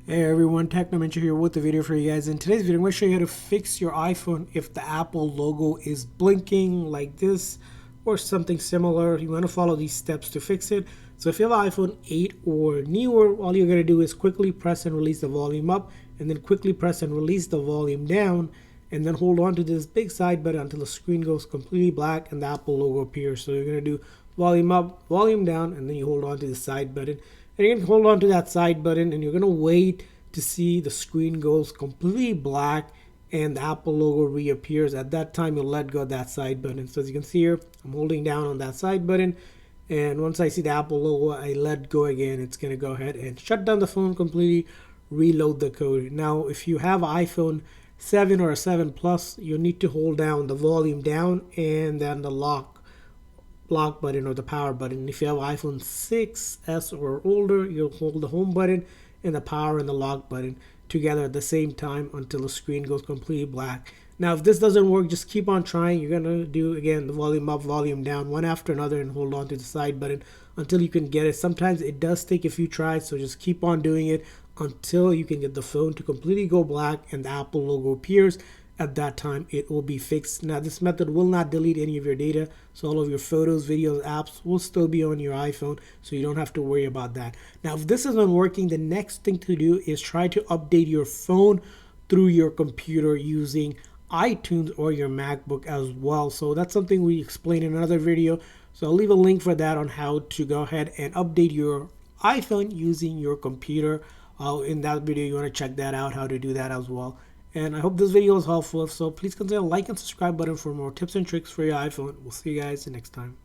Hey everyone, Technomentary here with the video for you guys. In today's video, I'm going to show you how to fix your iPhone if the Apple logo is blinking like this or something similar. You want to follow these steps to fix it. So if you have an iPhone 8 or newer, all you're going to do is quickly press and release the volume up, and then quickly press and release the volume down, and then hold on to this big side button until the screen goes completely black and the Apple logo appears. So you're going to do volume up, volume down, and then you hold on to the side button. And you're going to hold on to that side button and you're going to wait to see the screen goes completely black and the Apple logo reappears. At that time, you'll let go of that side button. So as you can see here, I'm holding down on that side button. And once I see the Apple logo, I let go again. It's going to go ahead and shut down the phone completely, reload the code. Now, if you have an iPhone 7 or a 7 Plus, you'll need to hold down the volume down and then the lock button or the power button. If you have iPhone 6s or older, you'll hold the home button and the power and the lock button together at the same time until the screen goes completely black. Now if this doesn't work, just keep on trying. You're gonna do again the volume up, volume down, one after another, and hold on to the side button until you can get it. Sometimes it does take a few tries, so just keep on doing it until you can get the phone to completely go black and the Apple logo appears. At that time, it will be fixed. Now this method will not delete any of your data, so all of your photos, videos, apps will still be on your iPhone, so you don't have to worry about that. Now if this isn't working, the next thing to do is try to update your phone through your computer using iTunes or your MacBook as well. So that's something we explained in another video, so I'll leave a link for that on how to go ahead and update your iPhone using your computer. In that video, you want to check that out, how to do that as well. And I hope this video was helpful. So please consider like and subscribe button for more tips and tricks for your iPhone. We'll see you guys next time.